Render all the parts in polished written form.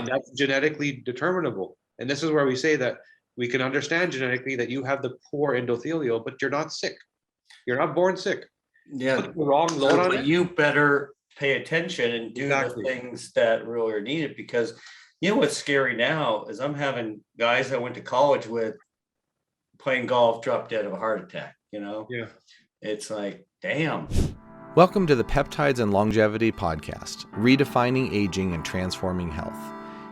And that's genetically determinable. And this is where we say that we can understand genetically that you have the poor endothelial, but you're not sick. You're not born sick. Yeah. Put the wrong load on it. You better pay attention and do the things that really are needed, because what's scary now is I'm having guys I went to college with playing golf drop dead of a heart attack. Yeah. It's like, damn. Welcome to the Peptides and Longevity Podcast, redefining aging and transforming health.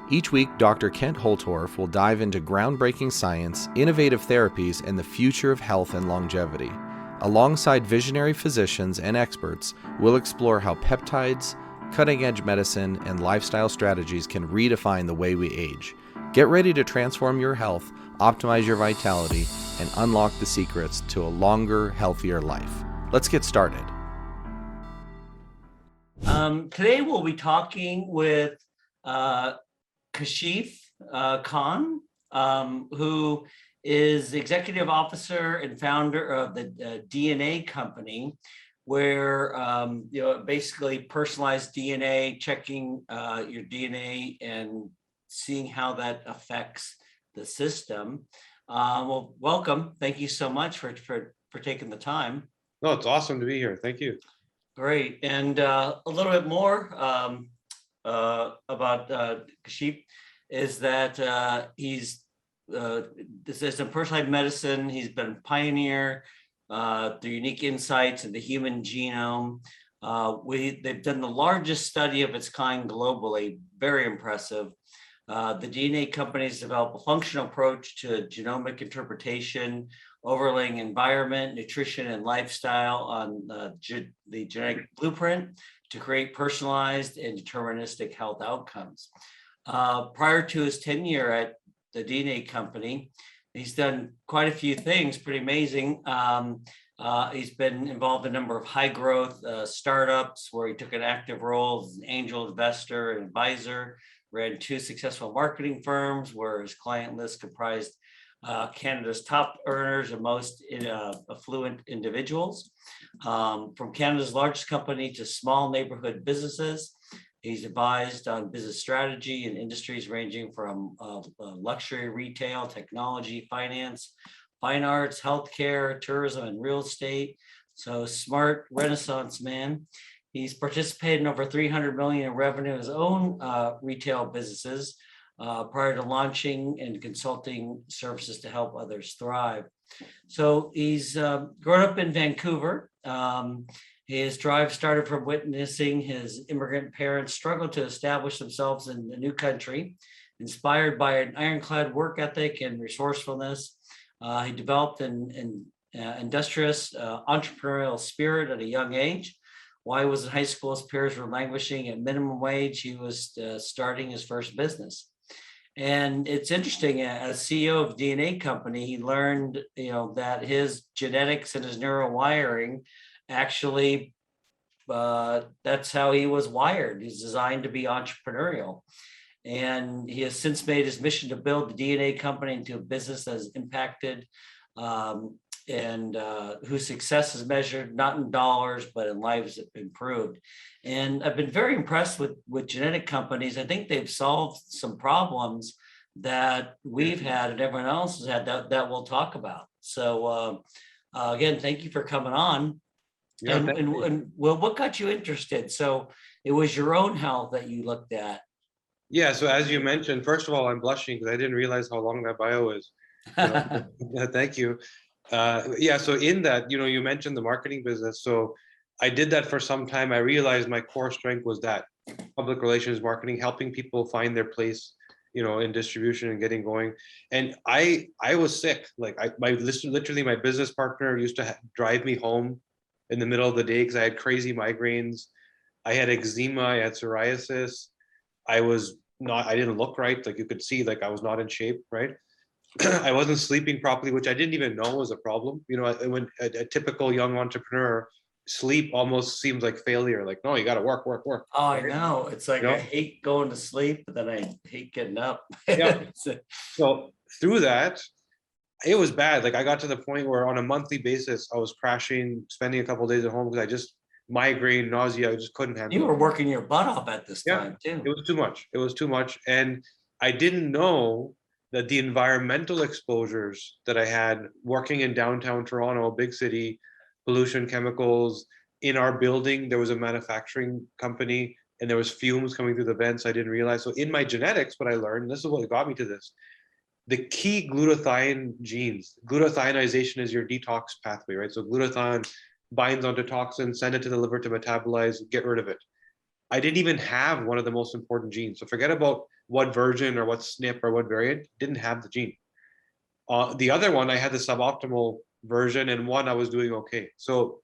Each week, Dr. Kent Holtorf will dive into groundbreaking science, innovative therapies, and the future of health and longevity. Alongside visionary physicians and experts, we'll explore how peptides, cutting-edge medicine, and lifestyle strategies can redefine the way we age. Get ready to transform your health, optimize your vitality, and unlock the secrets to a longer, healthier life. Let's get started. Today we'll be talking with Kashif Khan, who is executive officer and founder of the DNA company, where basically personalized DNA, checking your DNA and seeing how that affects the system. Well, welcome. Thank you so much for taking the time. No, it's awesome to be here. Thank you. Great. And a little bit more about Kashif is that he's this is in personalized medicine. He's been a pioneer through unique insights in the human genome. They've done the largest study of its kind globally. Very impressive. The DNA companies develop a functional approach to genomic interpretation, overlaying environment, nutrition, and lifestyle on the genetic blueprint to create personalized and deterministic health outcomes. Prior to his tenure at the DNA company, he's done quite a few things, pretty amazing. He's been involved in a number of high growth startups where he took an active role as an angel investor and advisor, ran 2 successful marketing firms where his client list comprised Canada's top earners and most affluent individuals. From Canada's largest company to small neighborhood businesses, he's advised on business strategy in industries ranging from luxury retail, technology, finance, fine arts, healthcare, tourism, and real estate. So smart Renaissance man. He's participated in over 300 million in revenue in his own retail businesses prior to launching and consulting services to help others thrive. So he's grown up in Vancouver. His drive started from witnessing his immigrant parents struggle to establish themselves in the new country. Inspired by an ironclad work ethic and resourcefulness, he developed an industrious entrepreneurial spirit at a young age. While he was in high school, his peers were languishing at minimum wage. He was starting his first business. And it's interesting, as CEO of DNA company, he learned, that his genetics and his neural wiring actually, that's how he was wired. He's designed to be entrepreneurial. And he has since made his mission to build the DNA company into a business that has impacted and whose success is measured not in dollars, but in lives that have improved. And I've been very impressed with genetic companies. I think they've solved some problems that we've had and everyone else has had that we'll talk about. So again, thank you for coming on. Yeah, and well, what got you interested? So it was your own health that you looked at. Yeah. So as you mentioned, first of all, I'm blushing because I didn't realize how long that bio is. Thank you. So in that, you mentioned the marketing business. So I did that for some time. I realized my core strength was that public relations marketing, helping people find their place, in distribution and getting going. And I was sick. Like literally my business partner used to drive me home in the middle of the day because I had crazy migraines. I had eczema, I had psoriasis. I didn't look right. Like you could see, like I was not in shape, right? I wasn't sleeping properly, which I didn't even know was a problem. When a typical young entrepreneur, sleep almost seems like failure. Like, no, you got to work. Oh, I know. It's like, I hate going to sleep, but then I hate getting up. Yeah. So through that, it was bad. Like I got to the point where on a monthly basis, I was crashing, spending a couple of days at home because I just migraine, nausea. I just couldn't handle You it. were working your butt off at this Yeah, time too. it was too much. It was too much. And I didn't know that the environmental exposures that I had working in downtown Toronto, a big city, pollution, chemicals, in our building, there was a manufacturing company and there was fumes coming through the vents. I didn't realize. So in my genetics, what I learned, and this is what got me to this, the key glutathione genes, glutathionization is your detox pathway, right? So glutathione binds onto toxins, send it to the liver to metabolize, get rid of it. I didn't even have one of the most important genes. So forget about what version or what SNP or what variant, didn't have the gene. The other one, I had the suboptimal version, and one I was doing okay. So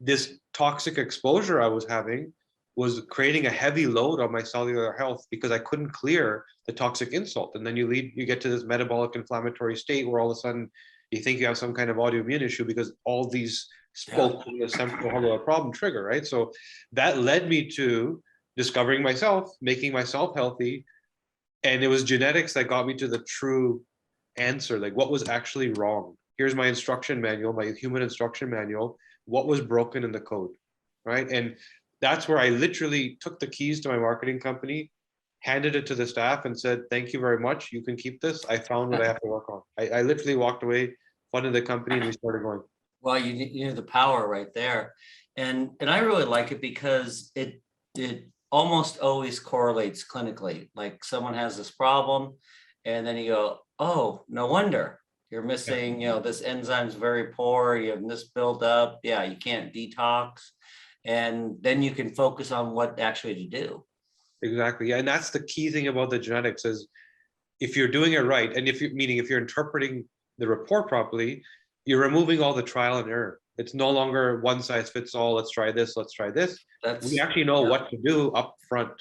this toxic exposure I was having was creating a heavy load on my cellular health because I couldn't clear the toxic insult. And then you get to this metabolic inflammatory state where all of a sudden you think you have some kind of autoimmune issue because all these spokes in the central hub of a problem trigger, right? So that led me to discovering myself, making myself healthy. And it was genetics that got me to the true answer, like what was actually wrong. Here's my instruction manual, my human instruction manual, what was broken in the code, right? And that's where I literally took the keys to my marketing company, handed it to the staff and said, thank you very much, you can keep this. I found what I have to work on. I literally walked away, funded the company, and we started going. Well, you need the power right there. And I really like it because it almost always correlates clinically. Like someone has this problem and then you go, oh, no wonder you're missing, this enzyme's very poor, you have this buildup. Yeah, you can't detox. And then you can focus on what actually to do. Exactly. Yeah. And that's the key thing about the genetics is if you're doing it right, and if you're interpreting the report properly, you're removing all the trial and error. It's no longer one size fits all. Let's try this. Let's try this. We actually know what to do up front,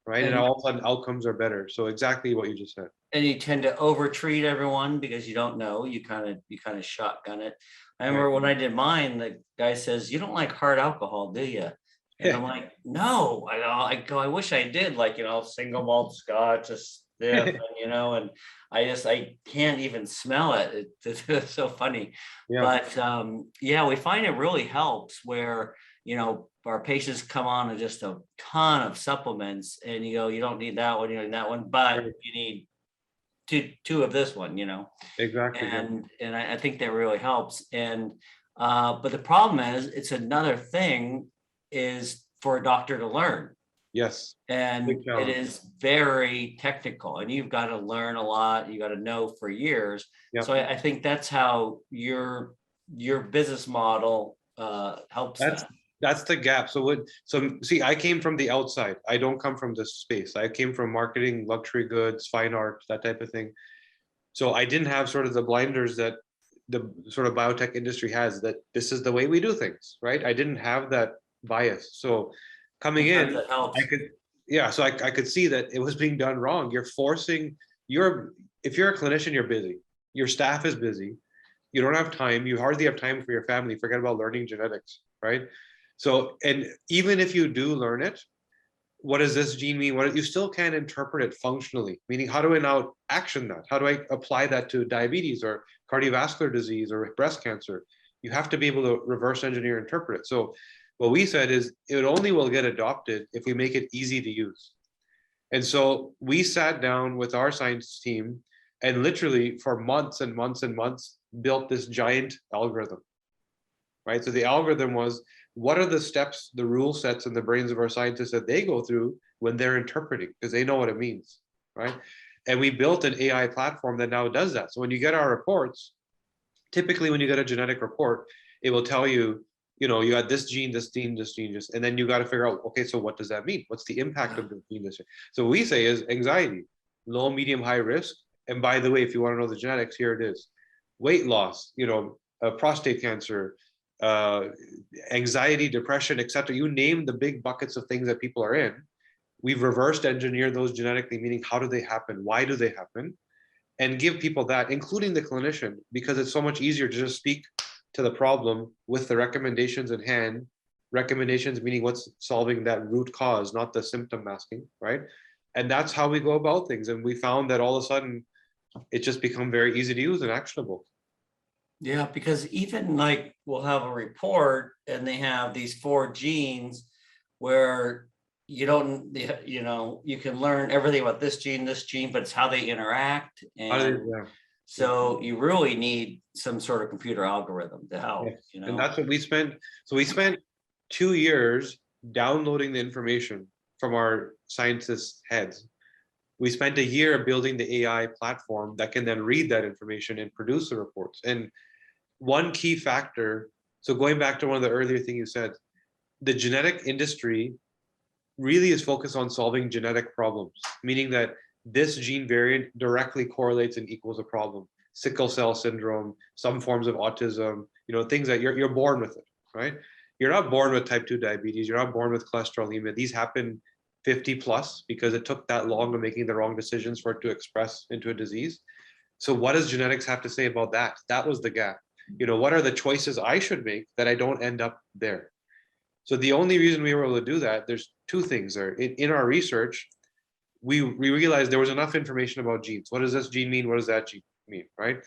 right? And all of a sudden outcomes are better. So exactly what you just said. And you tend to overtreat everyone because you don't know. You kind of shotgun it. I remember when I did mine, the guy says, "You don't like hard alcohol, do you?" And I'm like, "No." I wish I did. Like, single malt Scotch, just this, and I can't even smell it. It's so funny. Yeah. But we find it really helps where our patients come on with just a ton of supplements, and you go, you don't need that one, you don't need that one, but you need two of this one, Exactly. And I think that really helps. And but the problem is, it's another thing is for a doctor to learn. Yes. And it is very technical, and you've got to learn a lot. You got to know for years. Yep. So I think that's how your business model helps. That's the gap. So see, I came from the outside. I don't come from this space. I came from marketing, luxury goods, fine art, that type of thing. So I didn't have sort of the blinders that the sort of biotech industry has, that this is the way we do things, right? I didn't have that bias. So coming in, I could see that it was being done wrong. You're forcing if you're a clinician, you're busy. Your staff is busy. You don't have time. You hardly have time for your family. Forget about learning genetics, right? So, and even if you do learn it, what does this gene mean? You still can't interpret it functionally, meaning how do I now action that? How do I apply that to diabetes or cardiovascular disease or breast cancer? You have to be able to reverse engineer, interpret it. So what we said is it only will get adopted if we make it easy to use. And so we sat down with our science team and literally for months and months and months built this giant algorithm, right? So the algorithm was, what are the steps, the rule sets in the brains of our scientists that they go through when they're interpreting, because they know what it means, right? And we built an AI platform that now does that. So when you get our reports, typically when you get a genetic report, it will tell you, you got this gene, this gene, this gene, and then you got to figure out, okay, so what does that mean? What's the impact of the gene? This gene? So what we say is anxiety, low, medium, high risk. And by the way, if you want to know the genetics, here it is. Weight loss, prostate cancer, anxiety, depression, etc. You name the big buckets of things that people are in. We've reversed engineered those genetically, meaning how do they happen? Why do they happen? And give people that, including the clinician, because it's so much easier to just speak to the problem with the recommendations in hand. Recommendations meaning what's solving that root cause, not the symptom masking, right? And that's how we go about things. And we found that all of a sudden, it just become very easy to use and actionable. Yeah, because even like we'll have a report and they have these 4 genes where you can learn everything about this gene, but it's how they interact. How do And they- yeah. so you really need some sort of computer algorithm to help, Yes. And that's what we spent. So we spent 2 years downloading the information from our scientists' heads. We spent a year building the AI platform that can then read that information and produce the reports. And one key factor, so going back to one of the earlier things you said, the genetic industry really is focused on solving genetic problems, meaning that this gene variant directly correlates and equals a problem. Sickle cell syndrome, some forms of autism, things that you're born with it, right? You're not born with type 2 diabetes, you're not born with cholesterolemia. These happen 50 plus because it took that long of making the wrong decisions for it to express into a disease. So what does genetics have to say about that? That was the gap. What are the choices I should make that I don't end up there? So the only reason we were able to do that, there's two things there. In our research, we realized there was enough information about genes. What does this gene mean? What does that gene mean, right?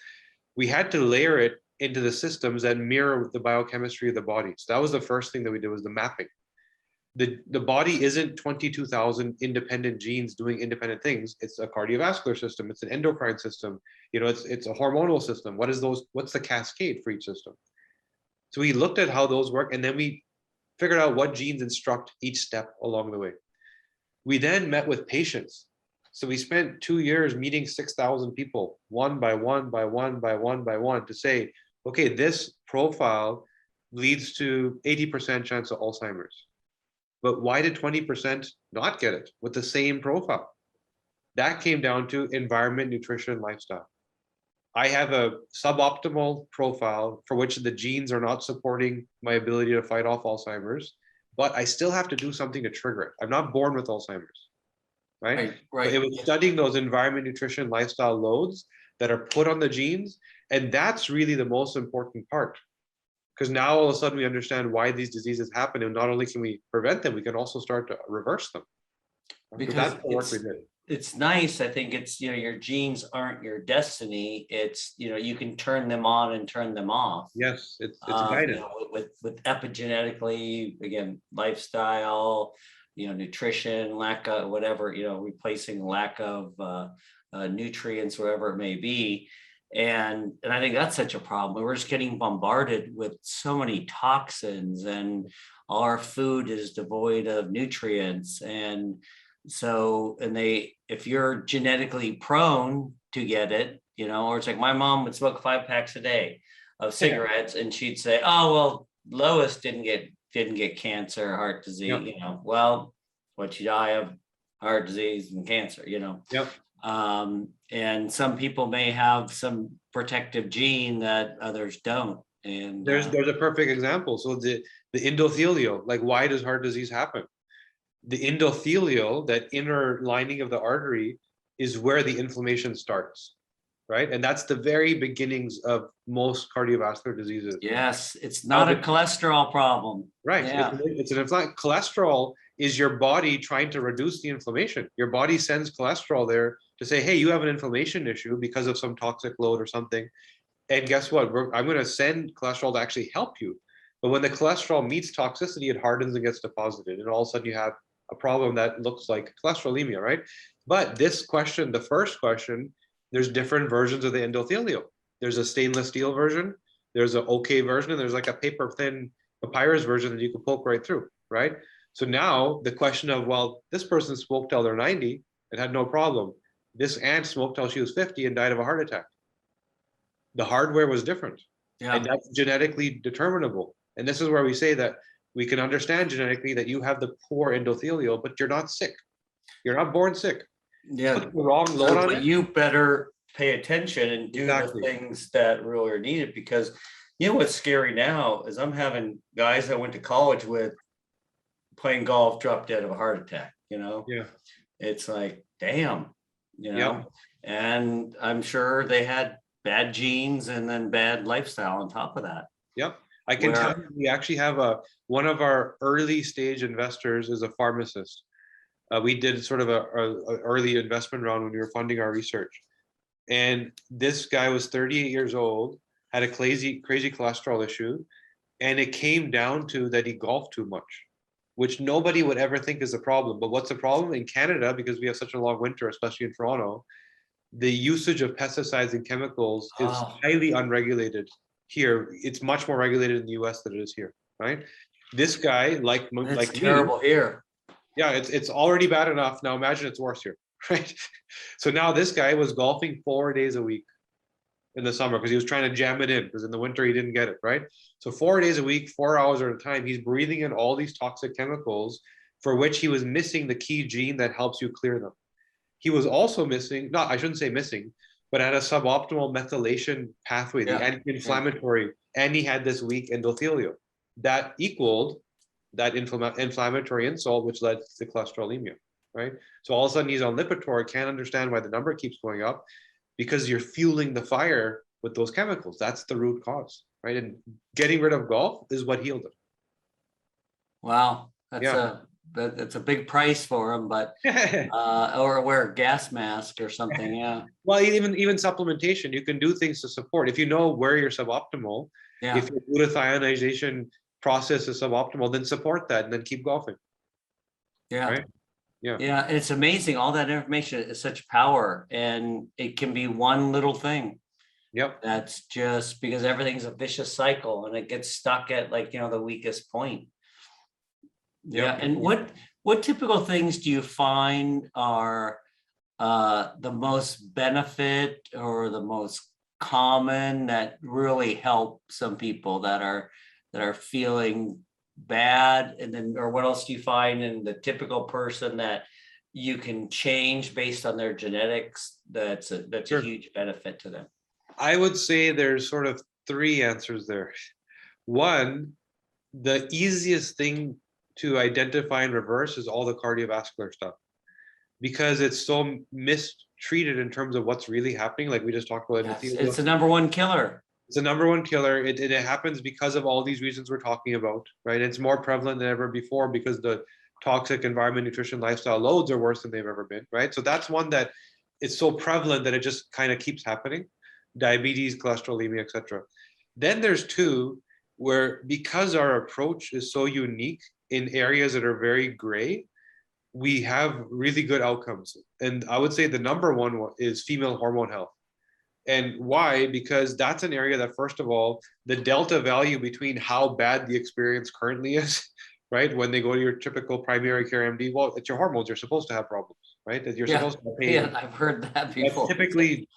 We had to layer it into the systems that mirror the biochemistry of the body. So that was the first thing that we did, was the mapping. The body isn't 22,000 independent genes doing independent things. It's a cardiovascular system. It's an endocrine system. It's a hormonal system. What's the cascade for each system? So we looked at how those work, and then we figured out what genes instruct each step along the way. We then met with patients. So we spent 2 years meeting 6,000 people, one by one, by one, by one, by one, to say, okay, this profile leads to 80% chance of Alzheimer's. But why did 20% not get it with the same profile? That came down to environment, nutrition, lifestyle. I have a suboptimal profile for which the genes are not supporting my ability to fight off Alzheimer's, but I still have to do something to trigger it. I'm not born with Alzheimer's, right? Right. So it was studying those environment, nutrition, lifestyle loads that are put on the genes. And that's really the most important part. Because now all of a sudden we understand why these diseases happen. And not only can we prevent them, we can also start to reverse them. Because that's the work we did. It's nice. I think it's, your genes aren't your destiny. It's, you can turn them on and turn them off. Yes, it's guided. With epigenetically, again, lifestyle, nutrition, lack of whatever, replacing lack of nutrients, wherever it may be. And I think that's such a problem. We're just getting bombarded with so many toxins, and all our food is devoid of nutrients. And so, if you're genetically prone to get it, or it's like my mom would smoke 5 packs a day of cigarettes, and she'd say, "Oh, well, Lois didn't get cancer, heart disease, well, what you die of heart disease and cancer, Yep. And some people may have some protective gene that others don't. And there's a perfect example. So the endothelial, like, why does heart disease happen? The endothelial, that inner lining of the artery, is where the inflammation starts, right? And that's the very beginnings of most cardiovascular diseases. Yes, it's not a cholesterol problem. Right. Yeah. It's an cholesterol is your body trying to reduce the inflammation. Your body sends cholesterol there to say, hey, you have an inflammation issue because of some toxic load or something. And guess what? I'm going to send cholesterol to actually help you. But when the cholesterol meets toxicity, it hardens and gets deposited. And all of a sudden you have a problem that looks like cholesterolemia, right? But this question, the first question, there's different versions of the endothelial. There's a stainless steel version, there's an okay version, and there's like a paper thin papyrus version that you can poke right through, right? So now the question of, well, this person smoked till they're 90 and had no problem. This aunt smoked till she was 50 and died of a heart attack. The hardware was different. Yeah. And that's genetically determinable. And this is where we say that we can understand genetically that you have the poor endothelial, but you're not sick. You're not born sick. Yeah. Put the wrong load on it. You better pay attention and do the things that really are needed, because what's scary now is I'm having guys I went to college with playing golf drop dead of a heart attack. Yeah. It's like, damn, Yeah. And I'm sure they had bad genes and then bad lifestyle on top of that. Yep. I can tell you, we actually have one of our early stage investors is a pharmacist. We did sort of a early investment round when we were funding our research. And this guy was 38 years old. had a crazy cholesterol issue, and it came down to that he golfed too much, which nobody would ever think is a problem. But what's the problem in Canada, because we have such a long winter, especially in Toronto, the usage of pesticides and chemicals is highly unregulated here. It's much more regulated in the US than it is here, right? This guy, like terrible me, here. yeah, it's already bad enough. Now imagine it's worse here, right? So now this guy was golfing 4 days a week in the summer because he was trying to jam it in, because in the winter he didn't get it, right? So 4 days a week, 4 hours at a time, he's breathing in all these toxic chemicals for which he was missing the key gene that helps you clear them. He was also missing, I shouldn't say missing, but had a suboptimal methylation pathway, the anti-inflammatory, and he had this weak endothelium. That equaled that inflammatory insult, which led to cholesterolemia, right? So all of a sudden he's on Lipitor, can't understand why the number keeps going up, because you're fueling the fire with those chemicals. That's the root cause, right? And getting rid of golf is what healed it. Wow, that's a big price for him, but or wear a gas mask or something. Yeah. Well, even supplementation, you can do things to support. If you know where you're suboptimal, if your glutathione process is suboptimal, then support that and then keep golfing. Yeah. Right? Yeah. Yeah. And it's amazing. All that information is such power, and it can be one little thing. Yep. That's just because everything's a vicious cycle and it gets stuck at the weakest point. Yeah. And what typical things do you find are the most benefit or the most common that really help some people that are feeling bad? And then, or what else do you find in the typical person that you can change based on their genetics? That's a huge benefit to them. I would say there's sort of 3 answers there. One, the easiest thing to identify and reverse is all the cardiovascular stuff, because it's so mistreated in terms of what's really happening. Like we just talked about, it's the number one killer. It's the number one killer. It happens because of all these reasons we're talking about, right? It's more prevalent than ever before because the toxic environment, nutrition, lifestyle loads are worse than they've ever been, right? So that's one that it's so prevalent that it just kind of keeps happening. Diabetes, cholesterolemia, etc. Then there's 2 where, because our approach is so unique in areas that are very gray, we have really good outcomes. And I would say the number one is female hormone health. And why? Because that's an area that, first of all, the delta value between how bad the experience currently is, right? When they go to your typical primary care MD, well, it's your hormones. You're supposed to have problems, right? That you're supposed to have pain. Yeah, I've heard that before. That's typically,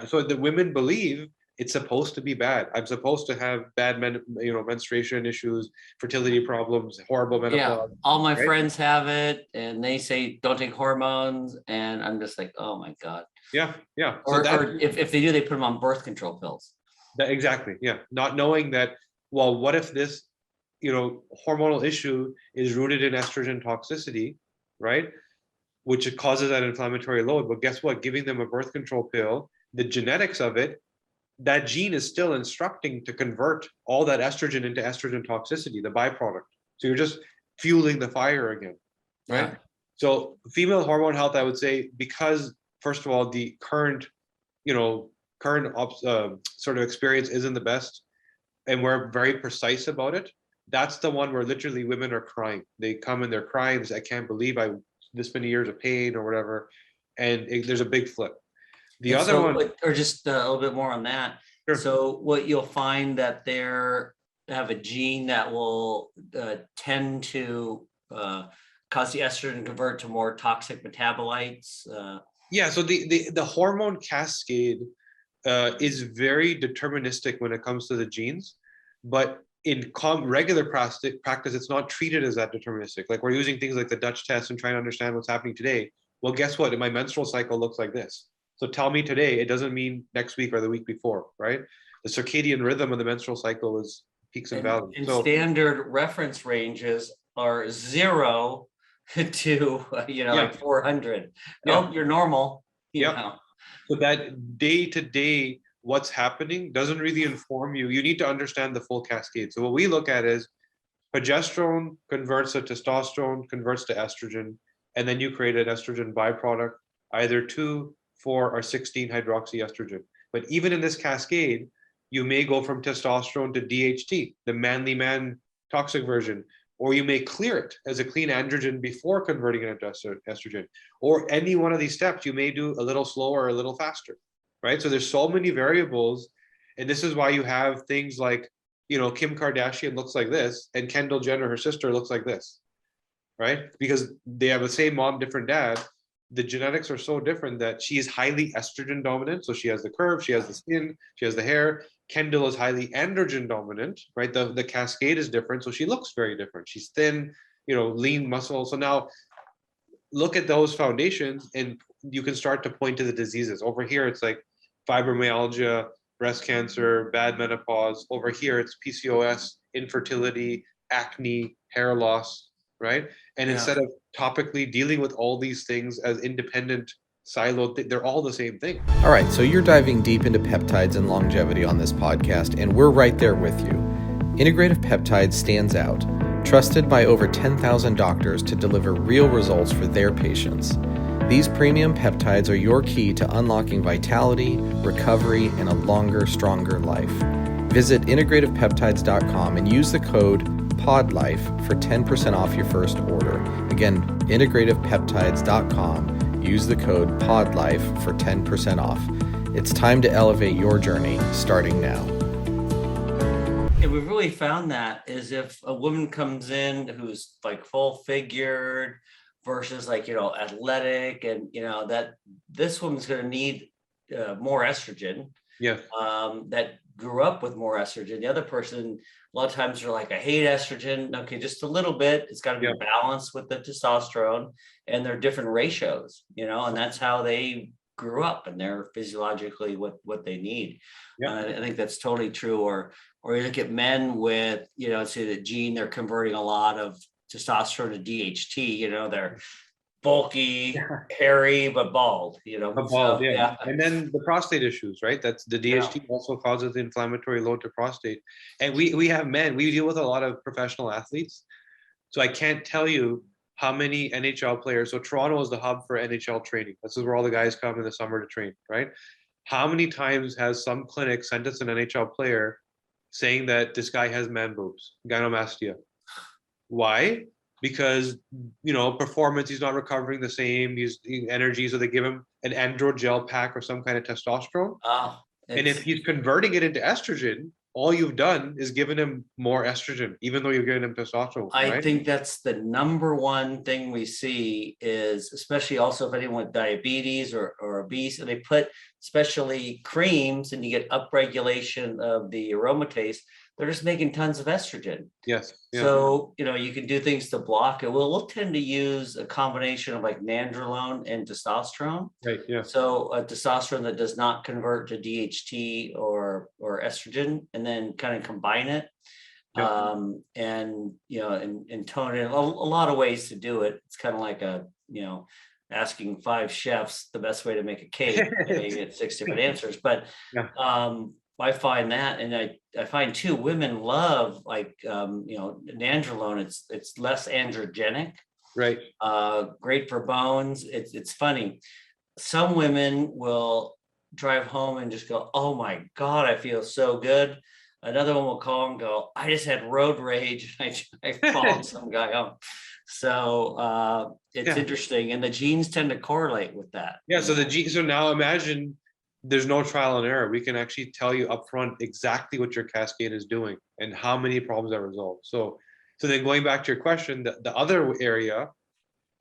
so the women believe it's supposed to be bad. I'm supposed to have bad menstruation issues, fertility problems, horrible menopause. Yeah, all my friends have it, and they say don't take hormones, and I'm just like, oh my God. Yeah. Or if they do, they put them on birth control pills. Exactly. Yeah. Not knowing that, well, what if this, hormonal issue is rooted in estrogen toxicity, right? Which it causes that inflammatory load. But guess what? Giving them a birth control pill, the genetics of it, that gene is still instructing to convert all that estrogen into estrogen toxicity, the byproduct. So you're just fueling the fire again, right? Yeah. So female hormone health, I would say, because first of all, the current sort of experience isn't the best, and we're very precise about it. That's the one where literally women are crying. They come and they're crying. I can't believe this many years of pain or whatever, and there's a big flip. The other one, or just a little bit more on that. Sure. So what you'll find that they have a gene that will tend to cause the estrogen to convert to more toxic metabolites. So the hormone cascade is very deterministic when it comes to the genes, but in regular practice, it's not treated as that deterministic. Like we're using things like the Dutch test and trying to understand what's happening today. Well, guess what? My menstrual cycle looks like this. So tell me today, it doesn't mean next week or the week before, right? The circadian rhythm of the menstrual cycle is peaks and valleys. And standard reference ranges are 0 to, like 400. Nope, you're normal. You know. So that day to day, what's happening doesn't really inform you. You need to understand the full cascade. So what we look at is progesterone converts to testosterone, converts to estrogen, and then you create an estrogen byproduct, either 2, 4, or 16 hydroxyestrogen. But even in this cascade, you may go from testosterone to DHT, the manly man toxic version, or you may clear it as a clean androgen before converting it into estrogen. Or any one of these steps, you may do a little slower or a little faster, right? So there's so many variables. And this is why you have things like, Kim Kardashian looks like this, and Kendall Jenner, her sister, looks like this, right? Because they have the same mom, different dad. The genetics are so different that she's highly estrogen dominant. So she has the curve, she has the skin, she has the hair. Kendall is highly androgen dominant, right? The cascade is different. So she looks very different. She's thin, lean muscle. So now look at those foundations and you can start to point to the diseases. Over here, it's like fibromyalgia, breast cancer, bad menopause. Over here, it's PCOS, infertility, acne, hair loss, right? And instead of topically dealing with all these things as independent siloed, they're all the same thing. All right, so you're diving deep into peptides and longevity on this podcast, and we're right there with you. Integrative Peptides stands out, trusted by over 10,000 doctors to deliver real results for their patients. These premium peptides are your key to unlocking vitality, recovery, and a longer, stronger life. Visit integrativepeptides.com and use the code PODLIFE for 10% off your first order. Again, integrativepeptides.com. Use the code PODLIFE for 10% off. It's time to elevate your journey, starting now. And we've really found that is if a woman comes in who's like full figured versus like, athletic, and, that this woman's going to need more estrogen. Yeah. That grew up with more estrogen. The other person, a lot of times they're like, I hate estrogen. Okay, just a little bit. It's got to be balanced with the testosterone, and they're different ratios, and that's how they grew up, and they're physiologically what they need. I think that's totally true. Or you look at men with, say the gene, they're converting a lot of testosterone to DHT, they're bulky, hairy, but bald, Bald, so, And then the prostate issues, right? That's the DHT also causes the inflammatory load to prostate. And we have men, we deal with a lot of professional athletes. So I can't tell you how many NHL players. So Toronto is the hub for NHL training. This is where all the guys come in the summer to train, right? How many times has some clinic sent us an NHL player saying that this guy has man boobs, gynecomastia? Why? Because, performance, he's not recovering the same, he's energy. So they give him an androgel pack or some kind of testosterone. And if he's converting it into estrogen, all you've done is given him more estrogen, even though you've given him testosterone. I think that's the number one thing we see is, especially also if anyone with diabetes or obese, and they put especially creams and you get upregulation of the aromatase, they're just making tons of estrogen. Yes. Yeah. So, you can do things to block it. We'll tend to use a combination of like nandrolone and testosterone. Right. Yeah. So a testosterone that does not convert to DHT or estrogen, and then kind of combine it. And tone it. A lot of ways to do it. It's kind of like asking 5 chefs the best way to make a cake. You get 6 different answers, but I find that, and I find too, women love like nandrolone. It's less androgenic, right? Great for bones. It's funny. Some women will drive home and just go, "Oh my God, I feel so good." Another one will call and go, "I just had road rage. I followed some guy home." So it's interesting, and the genes tend to correlate with that. Yeah. So so now imagine there's no trial and error. We can actually tell you upfront exactly what your cascade is doing and how many problems are resolved. So then going back to your question, the other area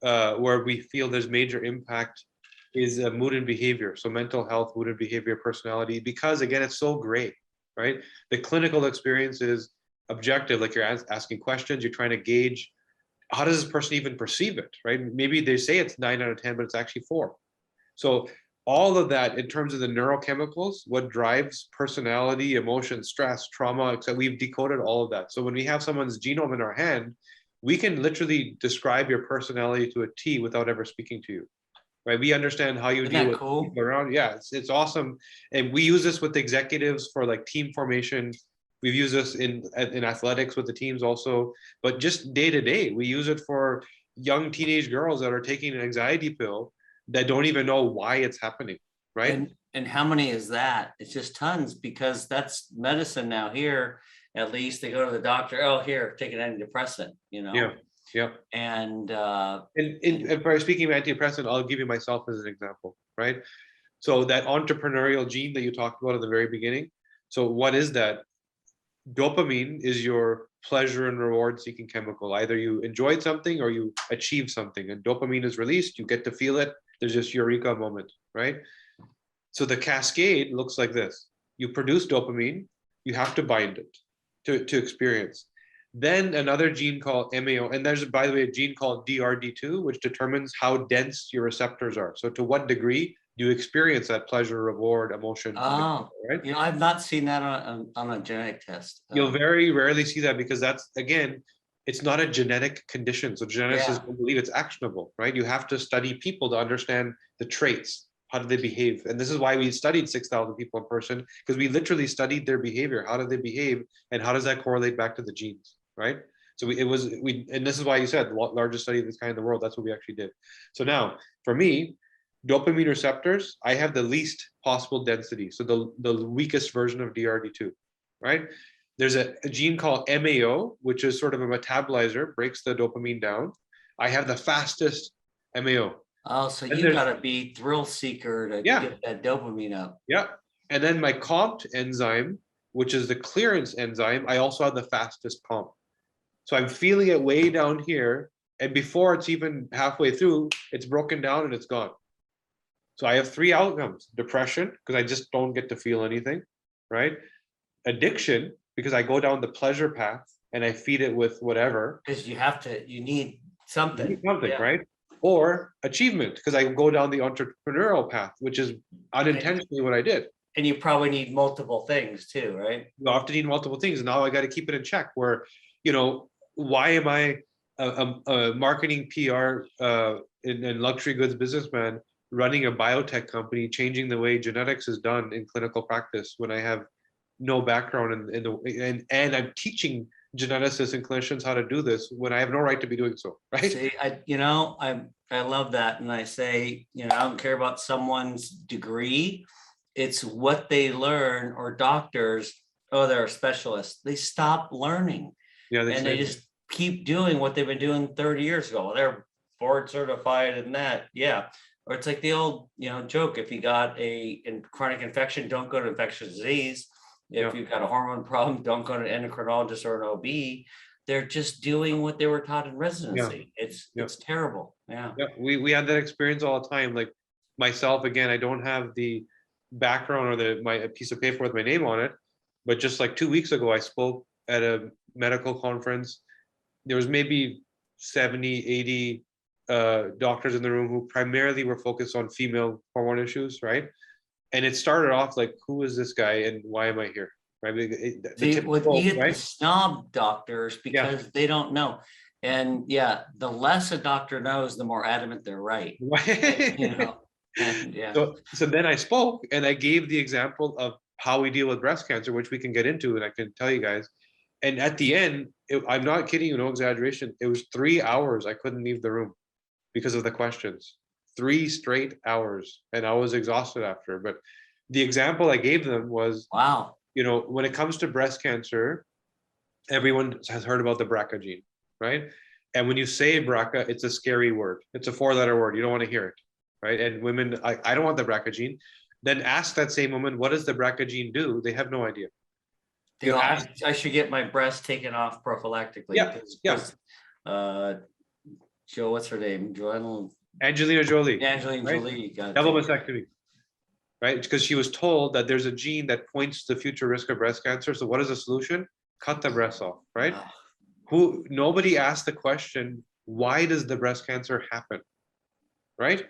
where we feel there's major impact is mood and behavior. So mental health, mood and behavior, personality, because again, it's so great, right? The clinical experience is objective. Like you're asking questions, you're trying to gauge, how does this person even perceive it, right? Maybe they say it's 9 out of 10, but it's actually 4. So all of that in terms of the neurochemicals, what drives personality, emotion, stress, trauma, etc. We've decoded all of that. So when we have someone's genome in our hand, we can literally describe your personality to a T without ever speaking to you, right? We understand how you deal with people around. Yeah, it's awesome. And we use this with executives for like team formation. We've used this in athletics with the teams also, but just day to day, we use it for young teenage girls that are taking an anxiety pill that don't even know why it's happening, right? And how many is that? It's just tons, because that's medicine now here. At least they go to the doctor. Oh, here, take an antidepressant, Yeah, yeah. And And by speaking of antidepressant, I'll give you myself as an example, right? So that entrepreneurial gene that you talked about at the very beginning. So what is that? Dopamine is your pleasure and reward seeking chemical. Either you enjoyed something or you achieved something, and dopamine is released, you get to feel it. There's this eureka moment, right? So the cascade looks like this. You produce dopamine, you have to bind it to experience. Then another gene called MAO, and there's, by the way, a gene called DRD2, which determines how dense your receptors are. So to what degree do you experience that pleasure, reward, emotion, oh, right? I've not seen that on a genetic test. You'll very rarely see that, because that's, again, it's not a genetic condition. So geneticists don't believe it's actionable, right? You have to study people to understand the traits. How do they behave? And this is why we studied 6,000 people in person, because we literally studied their behavior. How do they behave? And how does that correlate back to the genes, right? So and this is why you said largest study of this kind in the world. That's what we actually did. So now, for me, dopamine receptors, I have the least possible density. So the weakest version of DRD2, right? There's a gene called MAO, which is sort of a metabolizer, breaks the dopamine down. I have the fastest MAO. Oh, so you got to be thrill seeker to get that dopamine up. Yeah. And then my COMT enzyme, which is the clearance enzyme, I also have the fastest COMT. So I'm feeling it way down here. And before it's even halfway through, it's broken down and it's gone. So I have 3 outcomes: depression, because I just don't get to feel anything, right? Addiction, because I go down the pleasure path and I feed it with whatever. Because you need something. Right? Or achievement, because I go down the entrepreneurial path, which is unintentionally what I did. And you probably need multiple things too, right? You often need multiple things. Now I got to keep it in check. Where, why am I a marketing PR and luxury goods businessman running a biotech company, changing the way genetics is done in clinical practice, when I have no background and I'm teaching geneticists and clinicians how to do this when I have no right to be doing so, right? See, I love that. And I say, I don't care about someone's degree. It's what they learn. Or doctors, they're a specialist. They stop learning. Yeah, they just keep doing what they've been doing 30 years ago. They're board certified in that. Yeah. Or it's like the old, joke. If you got a chronic infection, don't go to infectious disease. If you've got a hormone problem, don't go to an endocrinologist or an OB. They're just doing what they were taught in residency. It's terrible. Yeah. We had that experience all the time. Like myself, again, I don't have the background or my piece of paper with my name on it, but just like 2 weeks ago, I spoke at a medical conference. There was maybe 70, 80 doctors in the room who primarily were focused on female hormone issues, right? And it started off like, who is this guy and why am I here? Right? You get the snob doctors because they don't know. And the less a doctor knows, the more adamant they're right. So then I spoke and I gave the example of how we deal with breast cancer, which we can get into and I can tell you guys. And at the end, I'm not kidding you, no exaggeration. It was 3 hours I couldn't leave the room because of the questions. 3 straight hours, and I was exhausted after. But the example I gave them was, wow, when it comes to breast cancer, everyone has heard about the BRCA gene, right? And when you say BRCA, it's a scary word. It's a 4-letter word. You don't want to hear it, right? And women, I don't want the BRCA gene. Then ask that same woman, what does the BRCA gene do? They have no idea. I should get my breast taken off prophylactically. Joe, what's her name? Angelina Jolie. Angelina Jolie. Double mastectomy. Right? Because she was told that there's a gene that points to the future risk of breast cancer. So what is the solution? Cut the breast off, right? Nobody asked the question, why does the breast cancer happen? Right?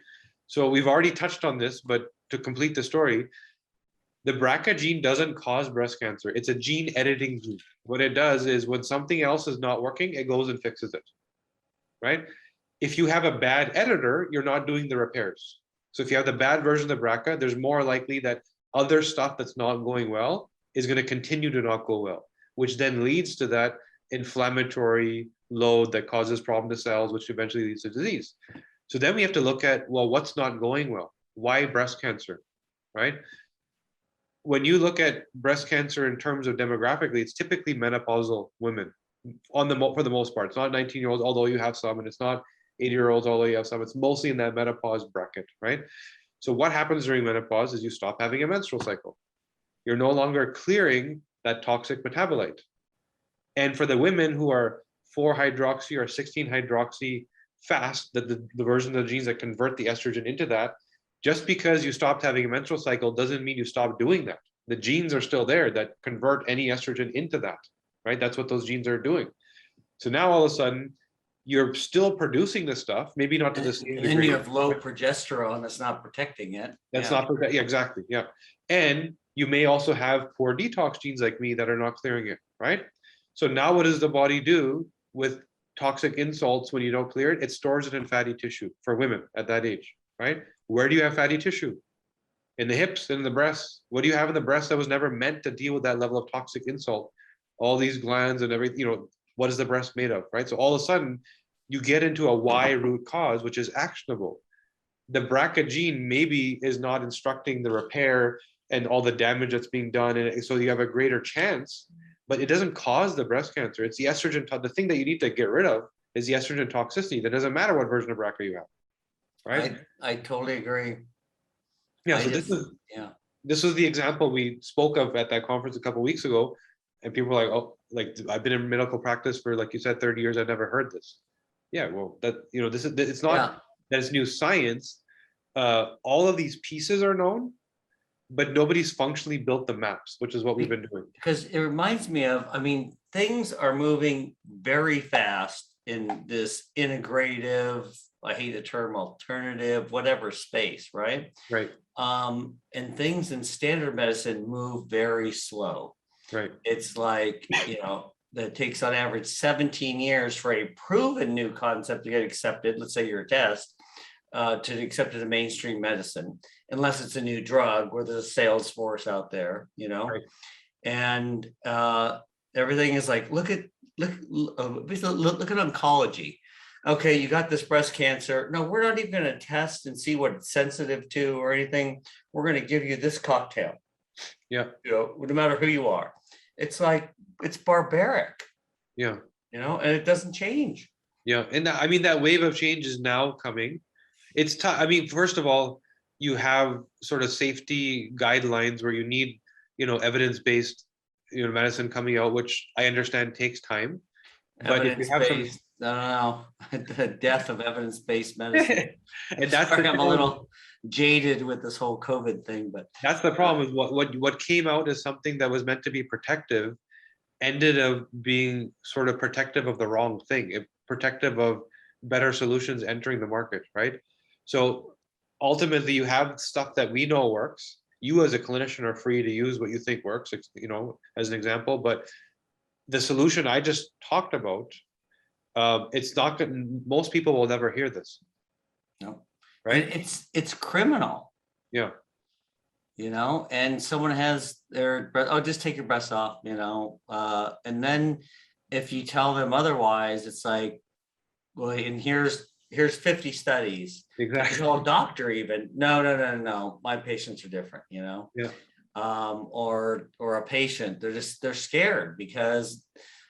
So we've already touched on this, but to complete the story, the BRCA gene doesn't cause breast cancer. It's a gene editing gene. What it does is when something else is not working, it goes and fixes it, right? If you have a bad editor, you're not doing the repairs. So if you have the bad version of BRCA, there's more likely that other stuff that's not going well is going to continue to not go well, which then leads to that inflammatory load that causes problem to cells, which eventually leads to disease. So then we have to look at, well, what's not going well? Why breast cancer? right? When you look at breast cancer in terms of demographically, it's typically menopausal women for the most part. It's not 19-year-olds, although you have some, and it's not 80-year-olds, although you have some. It's mostly in that menopause bracket, right? So what happens during menopause is you stop having a menstrual cycle. You're no longer clearing that toxic metabolite. And for the women who are 4-hydroxy or 16-hydroxy fast, the version of the genes that convert the estrogen into that, just because you stopped having a menstrual cycle doesn't mean you stop doing that. The genes are still there that convert any estrogen into that, right? That's what those genes are doing. So now all of a sudden, you're still producing this stuff, maybe not to the same degree. And then you have low progesterone that's not protecting it. That's not, yeah, exactly, yeah. And you may also have poor detox genes like me that are not clearing it, right? So now what does the body do with toxic insults when you don't clear it? It stores it in fatty tissue for women at that age, right? Where do you have fatty tissue? In the hips, in the breasts. What do you have in the breast that was never meant to deal with that level of toxic insult? All these glands and everything, what is the breast made of, right? So all of a sudden, you get into a why root cause, which is actionable. The BRCA gene maybe is not instructing the repair and all the damage that's being done, and so you have a greater chance, but it doesn't cause the breast cancer. It's the estrogen. The thing that you need to get rid of is the estrogen toxicity. That doesn't matter what version of BRCA you have, right? I totally agree. Yeah. So this was the example we spoke of at that conference a couple of weeks ago, and people were like, "Oh, like I've been in medical practice for, like you said, 30 years. I've never heard this." Yeah, well, it's not that it's new science. All of these pieces are known, but nobody's functionally built the maps, which is what we've been doing. Because it reminds me of, things are moving very fast in this integrative, I hate the term alternative, whatever space, right? Right. And things in standard medicine move very slow. Right. It's like, that takes on average 17 years for a proven new concept to get accepted. Let's say you're a test, to accept it in mainstream medicine, unless it's a new drug where there's a sales force out there, Right. And everything is like, look at oncology. Okay, you got this breast cancer. No, we're not even going to test and see what it's sensitive to or anything. We're going to give you this cocktail. Yeah. No matter who you are. It's like, it's barbaric. Yeah. And it doesn't change. Yeah. And that wave of change is now coming. It's tough. First of all, you have sort of safety guidelines where you need, evidence-based, medicine coming out, which I understand takes time. But if you have some, I don't know, the death of evidence-based medicine. And that's I'm a little jaded with this whole COVID thing, but that's the problem. Is what came out as something that was meant to be protective ended up being sort of protective of the wrong thing, protective of better solutions entering the market, right? So ultimately, you have stuff that we know works. You as a clinician are free to use what you think works, as an example. But the solution I just talked about, it's not good. Most people will never hear this. No. Right? And it's criminal. Yeah. And someone has their breath, just take your breath off, and then if you tell them otherwise, it's like, well, and here's 50 studies. Exactly. Tell a doctor even, no, my patients are different, Yeah. Or a patient, they're scared because,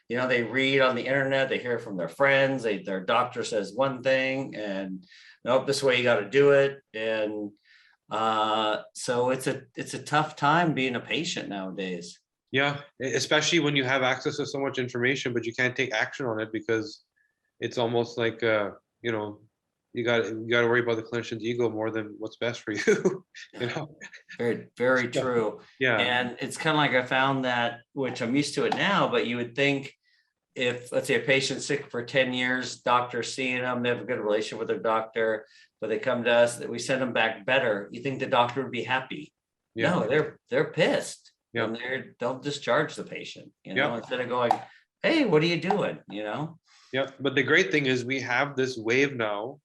they read on the internet, they hear from their friends, their doctor says one thing, and nope, this way you got to do it. And so it's a tough time being a patient nowadays. Yeah, especially when you have access to so much information, but you can't take action on it because it's almost like you got to worry about the clinician's ego more than what's best for you. Very, very true. Yeah. And it's kind of like I found that, which I'm used to it now, but you would think if, let's say, a patient's sick for 10 years, doctor's seeing them, they have a good relationship with their doctor, but they come to us, that we send them back better, you think the doctor would be happy. Yeah. No, they're pissed. Yeah. And they'll discharge the patient, instead of going, hey, what are you doing? Yeah. But the great thing is we have this wave now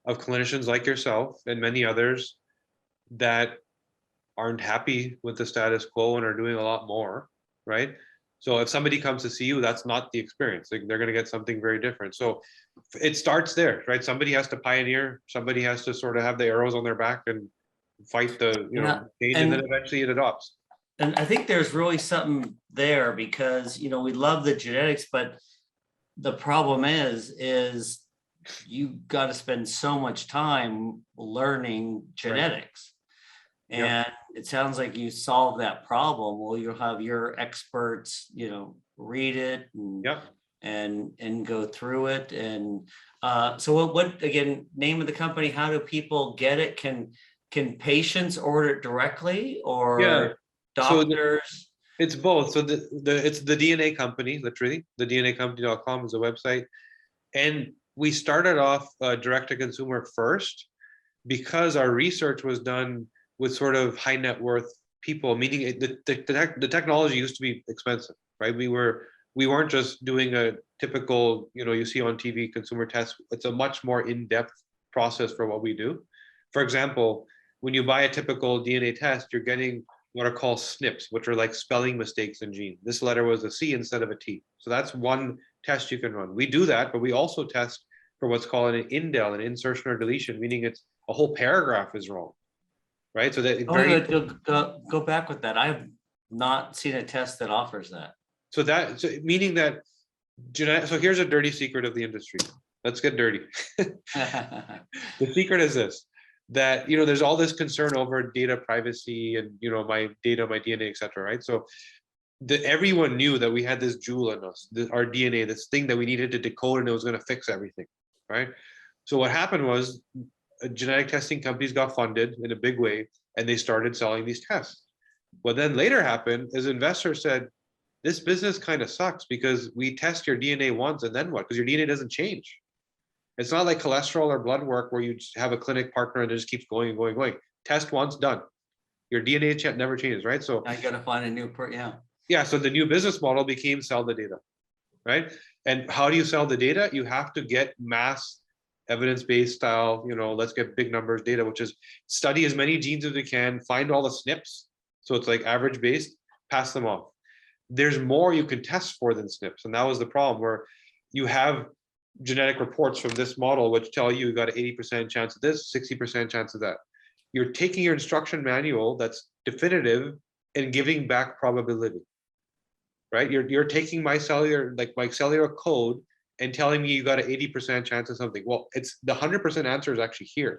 of clinicians like yourself and many others that aren't happy with the status quo and are doing a lot more, right? So if somebody comes to see you, that's not the experience. They're going to get something very different. So it starts there, right? Somebody has to pioneer. Somebody has to sort of have the arrows on their back and fight the Yeah, change, and then eventually it adopts. And I think there's really something there because, we love the genetics, but the problem is you got to spend so much time learning genetics. Right. And it sounds like you solve that problem. Well, you'll have your experts, read it and go through it. And so what again, name of the company, how do people get it? Can patients order it directly or doctors? It's both. So it's the DNA company, literally. The DNAcompany.com is a website. And we started off direct to consumer first because our research was done with sort of high net worth people, meaning the technology used to be expensive, right? We weren't just doing a typical, you see on TV consumer test. It's a much more in-depth process for what we do. For example, when you buy a typical DNA test, you're getting what are called SNPs, which are like spelling mistakes in gene. This letter was a C instead of a T. So that's one test you can run. We do that, but we also test for what's called an indel, an insertion or deletion, meaning it's a whole paragraph is wrong, right? So that Go back with that. I have not seen a test that offers that. So meaning that so here's a dirty secret of the industry. Let's get dirty. The secret is this, that there's all this concern over data privacy and my data, my DNA, etc. Right? So everyone knew that we had this jewel in us, our DNA, this thing that we needed to decode, and it was going to fix everything, right? So what happened was genetic testing companies got funded in a big way, and they started selling these tests. What then later happened is investors said, this business kind of sucks because we test your DNA once and then what? Because your DNA doesn't change. It's not like cholesterol or blood work where you just have a clinic partner and it just keeps going and going and going. Test once, done. Your DNA never changes, right? So I got to find a new Yeah, so the new business model became sell the data, right? And how do you sell the data? You have to get mass evidence-based style, let's get big numbers data, which is study as many genes as we can, find all the SNPs. So it's like average based, pass them off. There's more you can test for than SNPs. And that was the problem, where you have genetic reports from this model, which tell you got an 80% chance of this, 60% chance of that. You're taking your instruction manual that's definitive and giving back probability, right? You're taking my cellular code and telling me you got an 80% chance of something. Well, it's the 100% answer is actually here,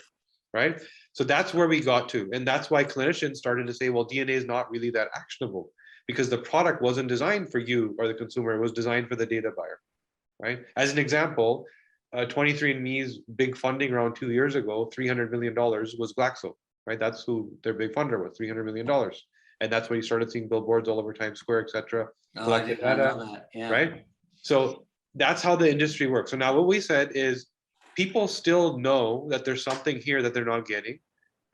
right? So that's where we got to. And that's why clinicians started to say, well, DNA is not really that actionable because the product wasn't designed for you or the consumer. It was designed for the data buyer, right? As an example, 23andMe's big funding around 2 years ago, $300 million was Glaxo, right? That's who their big funder was, $300 million. And that's when you started seeing billboards all over Times Square, et cetera. Oh, I did not know that. Yeah. Right? So that's how the industry works. So now what we said is people still know that there's something here that they're not getting,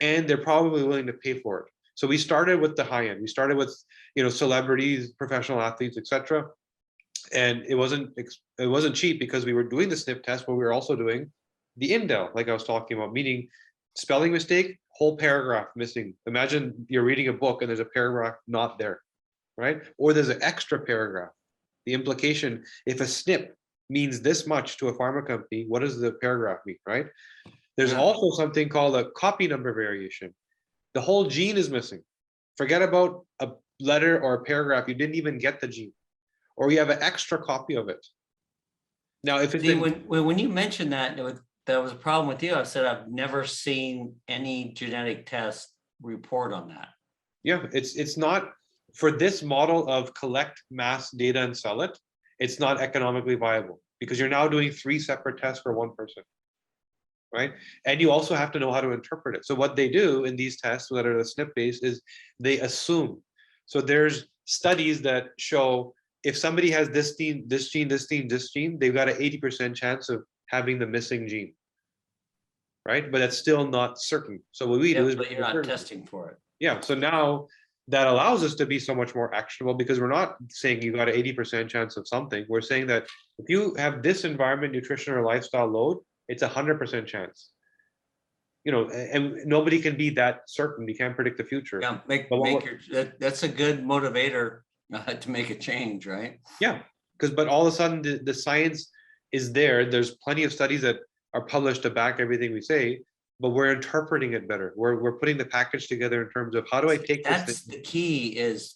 and they're probably willing to pay for it. So we started with the high end. We started with celebrities, professional athletes, etc. And it wasn't cheap because we were doing the SNP test, but we were also doing the indel, like I was talking about, meaning spelling mistake, whole paragraph missing. Imagine you're reading a book and there's a paragraph not there, right? Or there's an extra paragraph. The implication, if a SNP means this much to a pharma company, what does the paragraph mean, right? There's also something called a copy number variation. The whole gene is missing. Forget about a letter or a paragraph. You didn't even get the gene, or you have an extra copy of it. Now, if it's when you mentioned that was a problem with you, I said I've never seen any genetic test report on that. Yeah, it's not for this model of collect mass data and sell it. It's not economically viable because you're now doing 3 separate tests for one person, right? And you also have to know how to interpret it. So what they do in these tests that are the SNP based is they assume. So there's studies that show if somebody has this gene, this gene, this gene, this gene, they've got an 80% chance of having the missing gene, right? But that's still not certain. So what we do is, but you're not testing for it. Yeah. So now that allows us to be so much more actionable because we're not saying you got an 80% chance of something. We're saying that if you have this environment, nutrition, or lifestyle load, it's 100% chance. And nobody can be that certain. You can't predict the future. Yeah, that's a good motivator to make a change, right? Yeah, but all of a sudden the science is there. There's plenty of studies that are published to back everything we say. but we're interpreting it better. We're putting the package together in terms of how do I take this That's thing? the key, is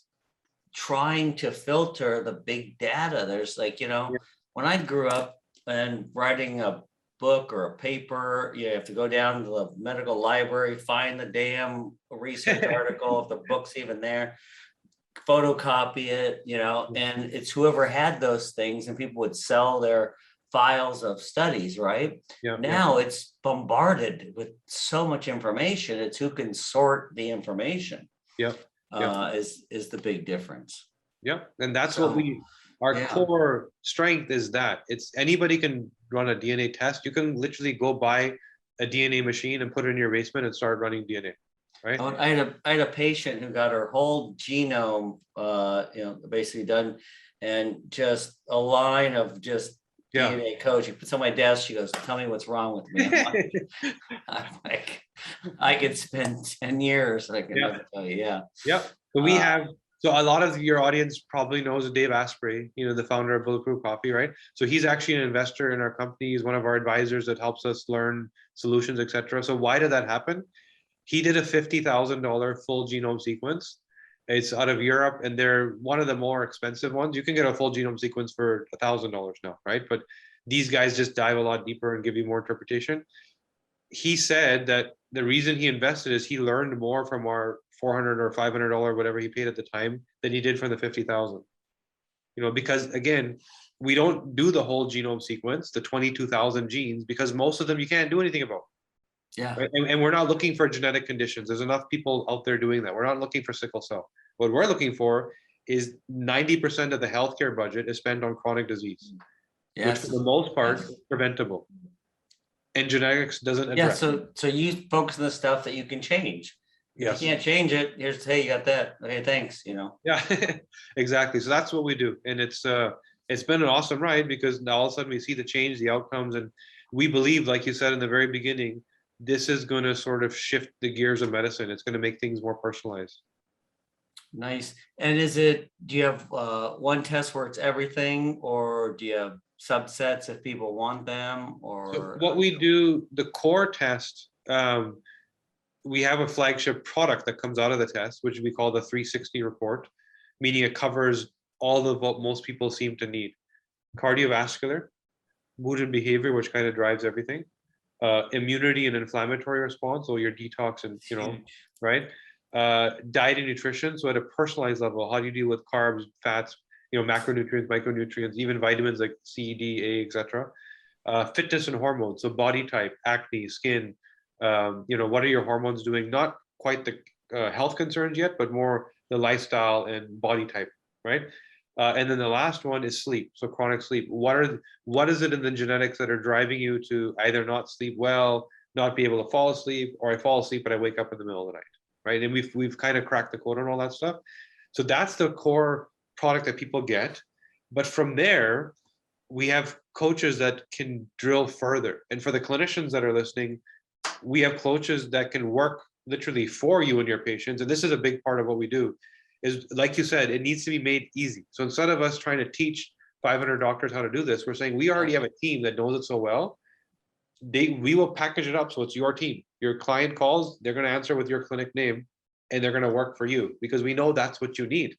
trying to filter the big data. There's like, Yeah. when I grew up and writing a book or a paper, you have to go down to the medical library, find the damn research article, if the book's even there, photocopy it, and it's whoever had those things, and people would sell their files of studies, right? Yeah, Now it's bombarded with so much information. It's who can sort the information yeah, yeah, is the big difference. yeah. And that's So, what our yeah. core strength is, that it's anybody can run a DNA test. You can literally go buy a DNA machine and put it in your basement and start running DNA, right? I had a patient who got her whole genome, basically done, and just a line of just Yeah. DNA code. She puts on my desk. She goes, "Tell me what's wrong with me." I'm like, I could spend 10 years. I can never tell you. Yeah. Yeah. So so a lot of your audience probably knows Dave Asprey, the founder of Bulletproof Coffee, right? So he's actually an investor in our company. He's one of our advisors that helps us learn solutions, etc. So why did that happen? He did a $50,000 full genome sequence. It's out of Europe, and they're one of the more expensive ones. You can get a full genome sequence for $1,000 now, right? But these guys just dive a lot deeper and give you more interpretation. He said that the reason he invested is he learned more from our $400 or $500, whatever he paid at the time, than he did from the 50,000. Because again, we don't do the whole genome sequence, the 22,000 genes, because most of them you can't do anything about. Yeah. Right? And we're not looking for genetic conditions. There's enough people out there doing that. We're not looking for sickle cell. What we're looking for is 90% of the healthcare budget is spent on chronic disease, which for the most part is preventable. And genetics doesn't address. So you focus on the stuff that you can change. If you can't change it, hey, you got that. Okay, thanks. Yeah, exactly. So that's what we do, and it's been an awesome ride, because now all of a sudden we see the change, the outcomes, and we believe, like you said in the very beginning, this is going to sort of shift the gears of medicine. It's going to make things more personalized. Nice. And do you have one test where it's everything, or do you have subsets if people want them? Or so what we do, the core test, we have a flagship product that comes out of the test, which we call the 360 report, meaning it covers all of what most people seem to need: cardiovascular, mood and behavior, which kind of drives everything, immunity and inflammatory response, or your detox and, right? Diet and nutrition. So at a personalized level, how do you deal with carbs, fats, macronutrients, micronutrients, even vitamins like C, D, A, etc. Fitness and hormones. So body type, acne, skin, what are your hormones doing? Not quite the health concerns yet, but more the lifestyle and body type, right? And then the last one is sleep. So chronic sleep. What is it in the genetics that are driving you to either not sleep well, not be able to fall asleep, or I fall asleep but I wake up in the middle of the night, right? And we've kind of cracked the code on all that stuff. So that's the core product that people get. But from there, we have coaches that can drill further. And for the clinicians that are listening, we have coaches that can work literally for you and your patients. And this is a big part of what we do, is, like you said, it needs to be made easy. So instead of us trying to teach 500 doctors how to do this, we're saying we already have a team that knows it so well. We will package it up so it's your team. Your client calls, they're going to answer with your clinic name, and they're going to work for you, because we know that's what you need.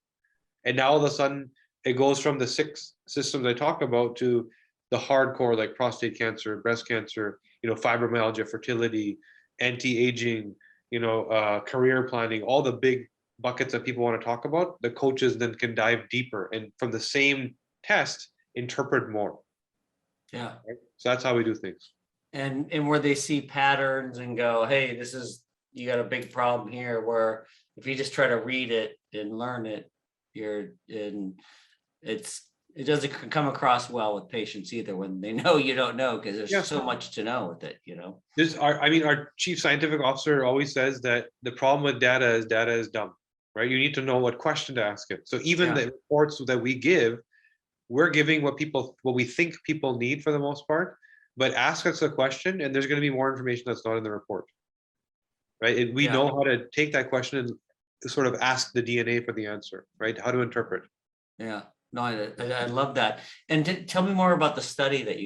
And now all of a sudden it goes from the 6 systems I talk about to the hardcore, like prostate cancer, breast cancer, fibromyalgia, fertility, anti-aging, career planning, all the big buckets that people want to talk about. The coaches then can dive deeper and from the same test interpret more. Yeah. Right? So that's how we do things. And where they see patterns and go, hey, you got a big problem here, where if you just try to read it and learn it, it doesn't come across well with patients either, when they know you don't know, because there's so much to know with it. Our chief scientific officer always says that the problem with data is dumb, right? You need to know what question to ask it. So even the reports that we give, we're giving what we think people need for the most part, but ask us a question and there's going to be more information that's not in the report, right? And we know how to take that question and sort of ask the DNA for the answer, right? How to interpret. Yeah. No, I love that. And tell me more about the study that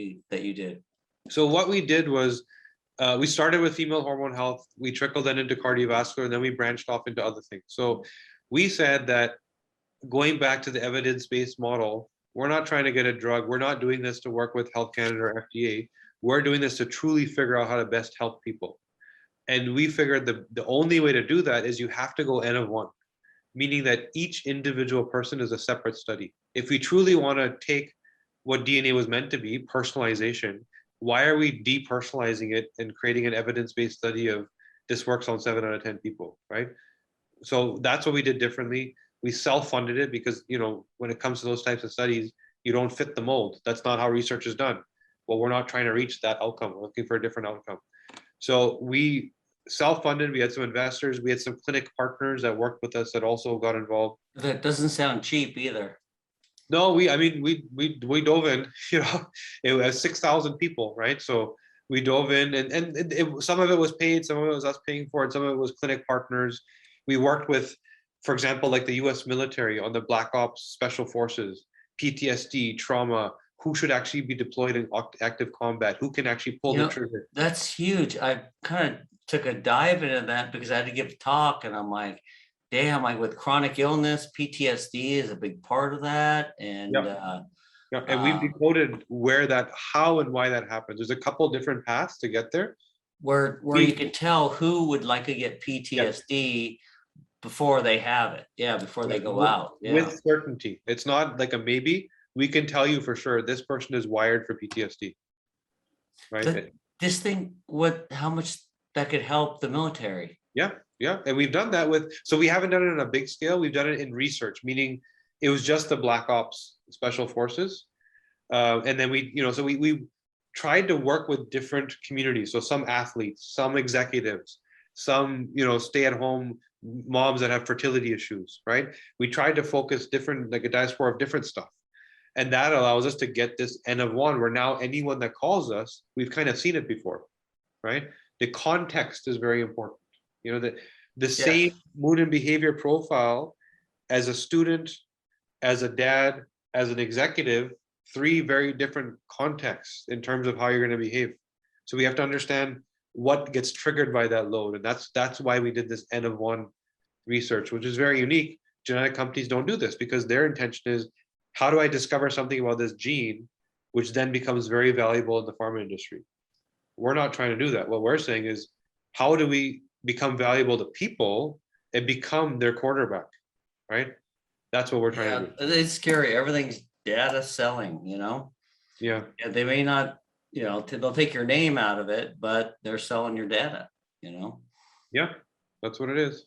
you did. So what we did was, We started with female hormone health, we trickled then into cardiovascular, and then we branched off into other things. So we said that going back to the evidence-based model, we're not trying to get a drug. We're not doing this to work with Health Canada or FDA. We're doing this to truly figure out how to best help people. And we figured the only way to do that is you have to go N of one, meaning that each individual person is a separate study. If we truly want to take what DNA was meant to be, personalization, why are we depersonalizing it and creating an evidence-based study of this works on 7 out of 10 people, right? So that's what we did differently. We self-funded it because, when it comes to those types of studies, you don't fit the mold. That's not how research is done. Well, we're not trying to reach that outcome. We're looking for a different outcome. So we self-funded. We had some investors. We had some clinic partners that worked with us that also got involved. That doesn't sound cheap either. No, we dove in. It was 6,000 people, right? So we dove in, and some of it was paid, some of it was us paying for it, some of it was clinic partners. We worked with, for example, like the U.S. military on the Black Ops Special Forces, PTSD, trauma. Who should actually be deployed in active combat? Who can actually pull the trigger? That's huge. I kind of took a dive into that because I had to give a talk, and I'm like, damn, like with chronic illness, PTSD is a big part of that. And and we've decoded how and why that happens. There's a couple different paths to get there. Where you can tell who would like to get PTSD before they have it. Yeah, before they go out. Yeah. With certainty. It's not like a maybe. We can tell you for sure this person is wired for PTSD. Right. This thing, how much that could help the military. Yeah. And we've done that so we haven't done it on a big scale. We've done it in research, meaning it was just the Black Ops Special Forces. And then we tried to work with different communities. So some athletes, some executives, some, stay-at-home moms that have fertility issues, right? We tried to focus different, like a diaspora of different stuff. And that allows us to get this N of one, where now anyone that calls us, we've kind of seen it before, right? The context is very important. The same mood and behavior profile as a student, as a dad, as an executive, 3 very different contexts in terms of how you're going to behave. So we have to understand what gets triggered by that load. And that's why we did this N of one research, which is very unique. Genetic companies don't do this because their intention is, how do I discover something about this gene, which then becomes very valuable in the pharma industry? We're not trying to do that. What we're saying is, how do we become valuable to people and become their quarterback, right? That's what we're trying to do. It's scary. Everything's data selling, Yeah. And they may not, they'll take your name out of it, but they're selling your data, Yeah, that's what it is.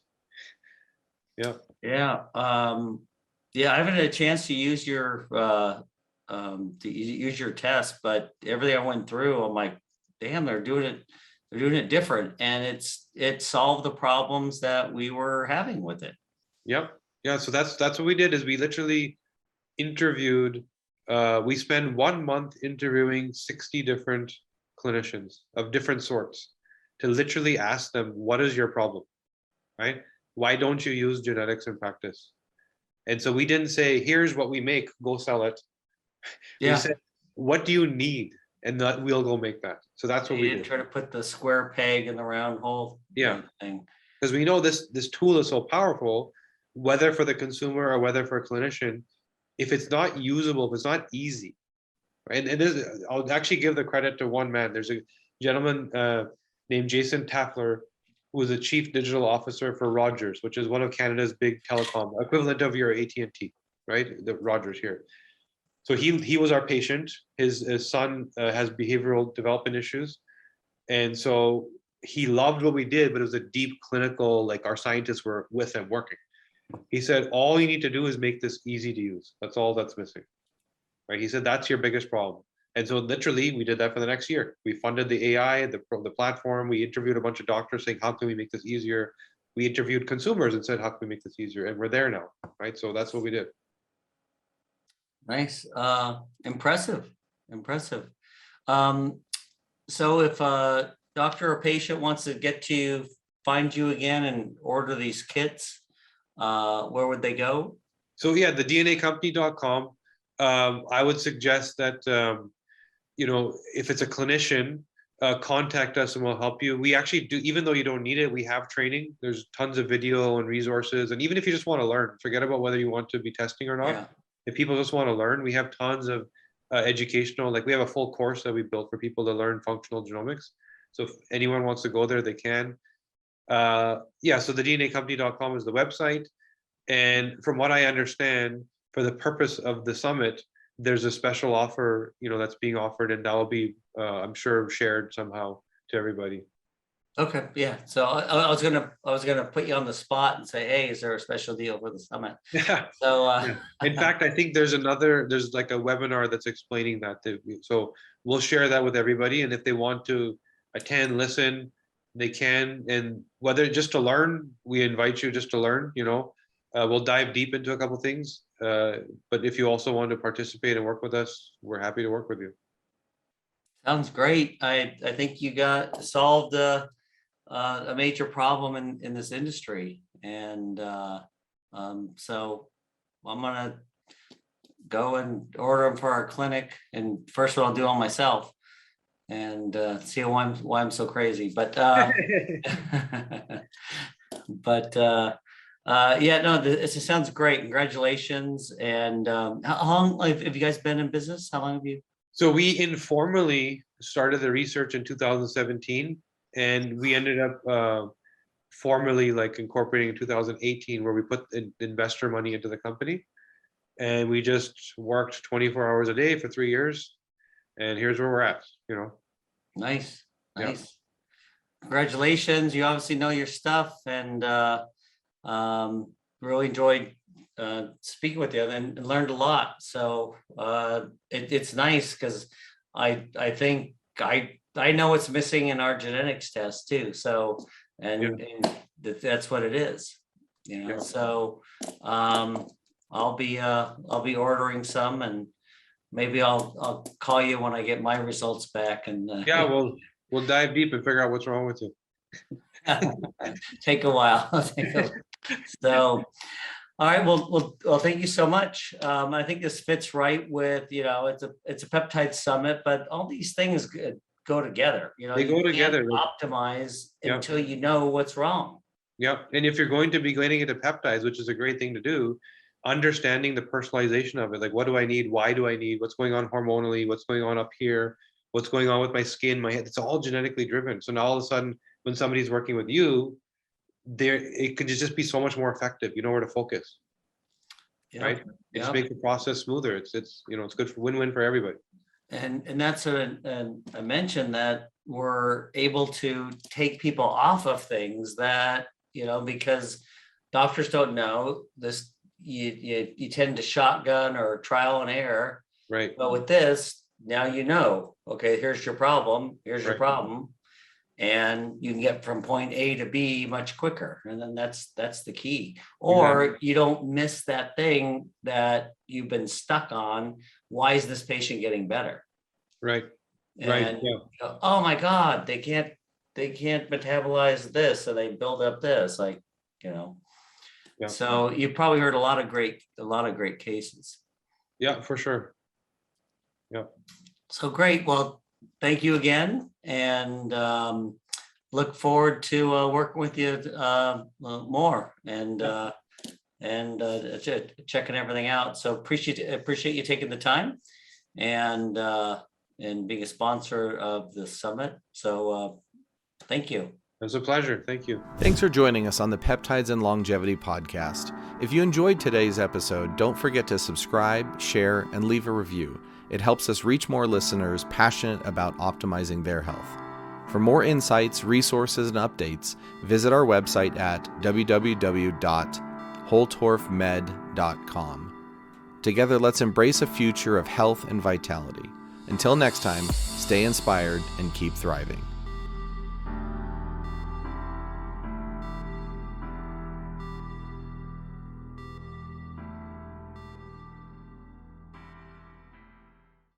Yeah. Yeah. I haven't had a chance to use your test, but everything I went through, I'm like, damn, they're doing it different, and it solved the problems that we were having with it. Yep. Yeah. So that's what we did, is we literally interviewed. We spent 1 month interviewing 60 different clinicians of different sorts to literally ask them, what is your problem, right? Why don't you use genetics in practice? And so we didn't say, here's what we make, go sell it. Yeah. We said, what do you need? And that we'll go make that. So that's what we did. Try to put the square peg in the round hole. Yeah. Thing. Because we know this tool is so powerful, whether for the consumer or whether for a clinician, if it's not usable, if it's not easy, right? And I'll actually give the credit to one man. There's a gentleman named Jason Taffler, who is the chief digital officer for Rogers, which is one of Canada's big telecom, equivalent of your AT&T, right? The Rogers here. So he was our patient. His son has behavioral development issues. And so he loved what we did, but it was a deep clinical, like our scientists were with him working. He said, all you need to do is make this easy to use. That's all that's missing, right? He said, that's your biggest problem. And so literally we did that for the next year. We funded the AI, the platform. We interviewed a bunch of doctors saying, how can we make this easier? We interviewed consumers and said, how can we make this easier? And we're there now, right? So that's what we did. Nice. Impressive. So if a doctor or patient wants to find you again and order these kits, where would they go? So yeah, the DNAcompany.com. I would suggest that, if it's a clinician, contact us and we'll help you. We actually do, even though you don't need it, we have training. There's tons of video and resources. And even if you just want to learn, forget about whether you want to be testing or not. Yeah. If people just want to learn, we have tons of educational, like we have a full course that we built for people to learn functional genomics. So if anyone wants to go there, they can. Yeah, so the DNAcompany.com is the website. And from what I understand, for the purpose of the summit, there's a special offer, that's being offered, and that will be, I'm sure, shared somehow to everybody. Okay, yeah. So I was gonna put you on the spot and say, hey, is there a special deal for the summit? Yeah. So Yeah. In fact, I think there's like a webinar that's explaining that. So we'll share that with everybody, and if they want to attend, listen, they can. And whether just to learn, we invite you just to learn. We'll dive deep into a couple things. But if you also want to participate and work with us, we're happy to work with you. sounds great. I think you got solved a major problem in this industry, and so I'm gonna go and order them for our clinic. And first of all, I'll do them myself and see why I'm so crazy. But yeah, no, it just sounds great. Congratulations. And how long have you guys been in business? How long have you? So we informally started the research in 2017, and we ended up formally like incorporating in 2018, where we put investor money into the company, and we just worked 24 hours a day for 3 years, and here's where we're at. Nice. Yeah. Congratulations. You obviously know your stuff, and really enjoyed speaking with you and learned a lot. So it's nice because I think I know what's missing in our genetics test too. So and that's what it is, Yeah. So I'll be ordering some, and maybe I'll call you when I get my results back. And Yeah, we'll dive deep and figure out what's wrong with you. take a while. So, all right. Well, thank you so much. I think this fits right with, it's a peptide summit, but all these things go together. They go together. Optimize until you know what's wrong. Yep. And if you're going to be getting into peptides, which is a great thing to do, understanding the personalization of it, like what do I need? Why do I need? What's going on hormonally? What's going on up here? What's going on with my skin, my head? It's all genetically driven. So now all of a sudden, when somebody's working with you, it could just be so much more effective. You know where to focus, right? It just makes the process smoother. It's good for win-win for everybody. And that's I mentioned that we're able to take people off of things that, because doctors don't know this. You tend to shotgun or trial and error, right? But with this, now okay, here's your problem. Here's your problem. And you can get from point A to B much quicker. And then that's the key. Or you don't miss that thing that you've been stuck on. Why is this patient getting better? Right. And oh my God, they can't metabolize this, so they build up this, So you probably heard a lot of great cases. Yeah, for sure. Yeah. So great. Well, thank you again, and look forward to working with you more and checking everything out. So appreciate you taking the time and being a sponsor of the summit. So thank you. It was a pleasure. Thank you. Thanks for joining us on the Peptides and Longevity podcast. If you enjoyed today's episode, don't forget to subscribe, share, and leave a review. It helps us reach more listeners passionate about optimizing their health. For more insights, resources, and updates, visit our website at www.holtorfmed.com. Together, let's embrace a future of health and vitality. Until next time, stay inspired and keep thriving.